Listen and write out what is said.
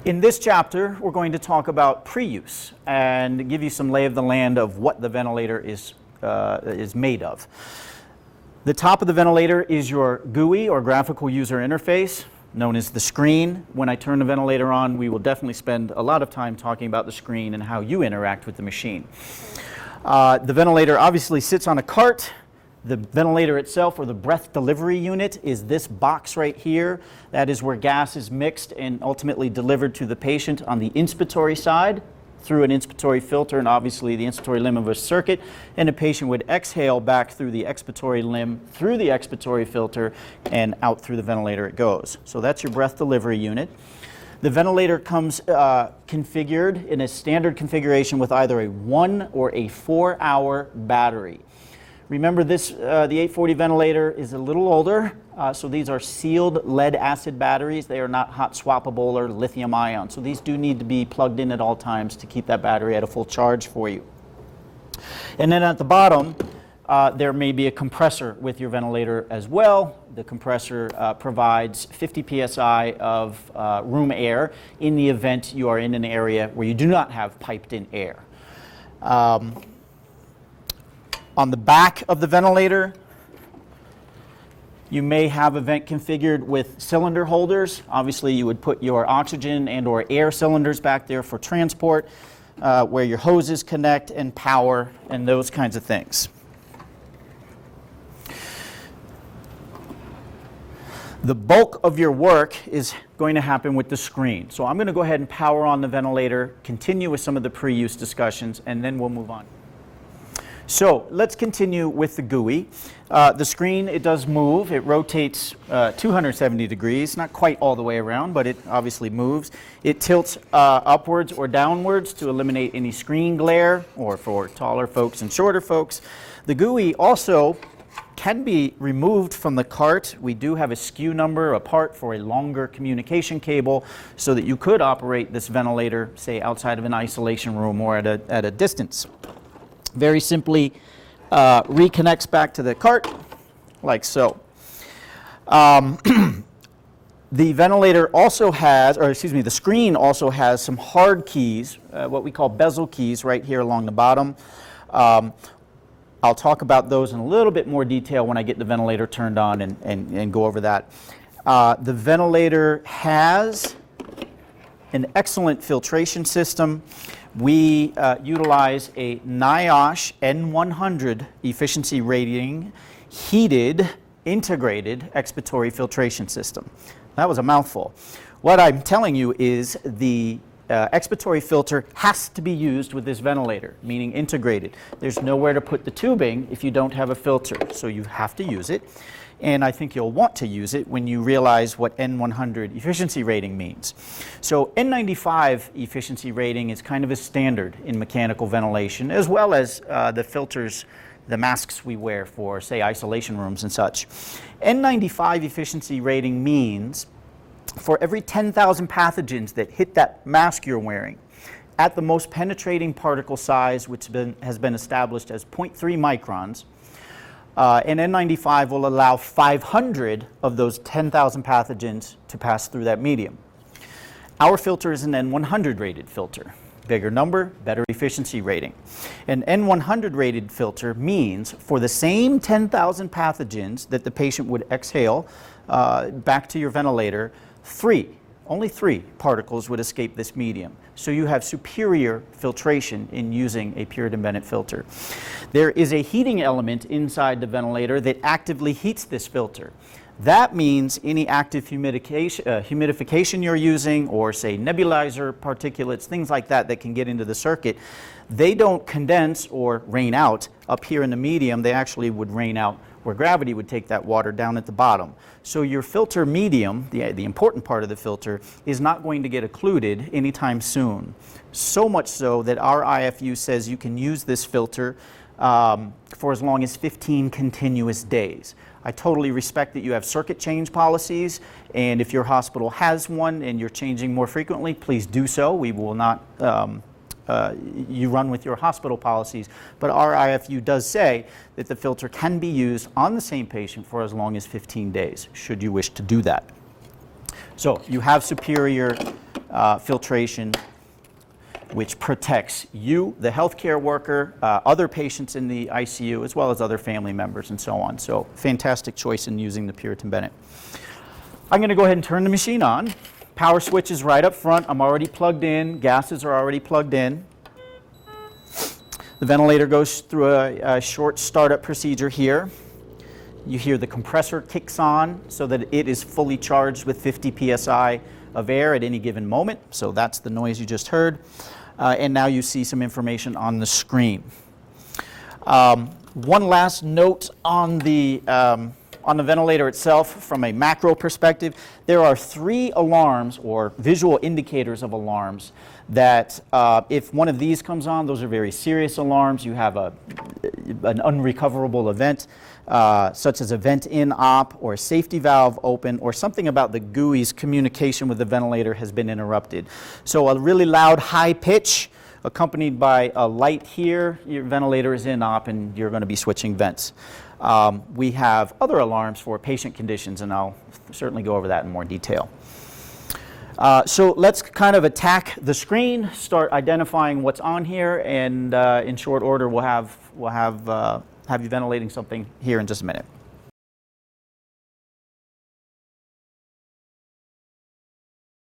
In this chapter, we're going to talk about pre-use and give you some lay of the land of what the ventilator is made of. The top of the ventilator is your GUI, or graphical user interface, known as the screen. When I turn the ventilator on, we will definitely spend a lot of time talking about the screen and how you interact with the machine. The ventilator obviously sits on a cart. The ventilator itself, or the breath delivery unit, is this box right here. That is where gas is mixed and ultimately delivered to the patient on the inspiratory side through an inspiratory filter and obviously the inspiratory limb of a circuit, and the patient would exhale back through the expiratory limb, through the expiratory filter, and out through the ventilator it goes. So that's your breath delivery unit. The ventilator comes configured in a standard configuration with either a 1 or a 4-hour battery. Remember this, the 840 ventilator is a little older, so these are sealed lead acid batteries. They are not hot swappable or lithium ion. So these do need to be plugged in at all times to keep that battery at a full charge for you. And then at the bottom, there may be a compressor with your ventilator as well. The compressor provides 50 psi of room air in the event you are in an area where you do not have piped in air. On the back of the ventilator, you may have a vent configured with cylinder holders. Obviously, you would put your oxygen and or air cylinders back there for transport, where your hoses connect and power and those kinds of things. The bulk of your work is going to happen with the screen. So I'm going to go ahead and power on the ventilator, continue with some of the pre-use discussions, and then we'll move on. So let's continue with the GUI. The screen, it does move. It rotates 270 degrees, not quite all the way around, but it obviously moves. It tilts upwards or downwards to eliminate any screen glare, or for taller folks and shorter folks. The GUI also can be removed from the cart. We do have a SKU number, a part for a longer communication cable, so that you could operate this ventilator, say, outside of an isolation room or at a distance. Very simply reconnects back to the cart, like so. The ventilator also has, or excuse me, the screen also has some hard keys, what we call bezel keys, right here along the bottom. I'll talk about those in a little bit more detail when I get the ventilator turned on and go over that. The ventilator has an excellent filtration system. We utilize a NIOSH N100 efficiency rating heated integrated expiratory filtration system. That was a mouthful. What I'm telling you is the expiratory filter has to be used with this ventilator, meaning integrated. There's nowhere to put the tubing if you don't have a filter, so you have to use it. And I think you'll want to use it when you realize what N100 efficiency rating means. So N95 efficiency rating is kind of a standard in mechanical ventilation, as well as the filters, the masks we wear for, say, isolation rooms and such. N95 efficiency rating means for every 10,000 pathogens that hit that mask you're wearing, at the most penetrating particle size, which has been established as 0.3 microns, an N95 will allow 500 of those 10,000 pathogens to pass through that medium. Our filter is an N100 rated filter. Bigger number, better efficiency rating. An N100 rated filter means for the same 10,000 pathogens that the patient would exhale back to your ventilator, only three particles would escape this medium. So you have superior filtration in using a Puritan Bennett filter. There is a heating element inside the ventilator that actively heats this filter. That means any active humidification you're using, or say nebulizer particulates, things like that that can get into the circuit, they don't condense or rain out up here in the medium. They actually would rain out where gravity would take that water down at the bottom. So your filter medium, the important part of the filter, is not going to get occluded anytime soon. So much so that our IFU says you can use this filter for as long as 15 continuous days. I totally respect that you have circuit change policies, and if your hospital has one and you're changing more frequently, please do so. We will not you run with your hospital policies, but our IFU does say that the filter can be used on the same patient for as long as 15 days, should you wish to do that. So you have superior filtration, which protects you, the healthcare worker, other patients in the ICU, as well as other family members and so on. So fantastic choice in using the Puritan Bennett. I'm going to go ahead and turn the machine on. Power switch is right up front. I'm already plugged in. Gases are already plugged in. The ventilator goes through a short startup procedure here. You hear the compressor kicks on so that it is fully charged with 50 psi of air at any given moment. So that's the noise you just heard. And now you see some information on the screen. One last note on the ventilator itself from a macro perspective. There are 3 alarms or visual indicators of alarms that if one of these comes on, those are very serious alarms. You have an unrecoverable event, such as a vent in op or a safety valve open or something about the GUI's communication with the ventilator has been interrupted. So a really loud high pitch accompanied by a light here, your ventilator is in op and you're going to be switching vents. We have other alarms for patient conditions, and I'll certainly go over that in more detail. So let's kind of attack the screen, start identifying what's on here, and in short order we'll have you ventilating something here in just a minute.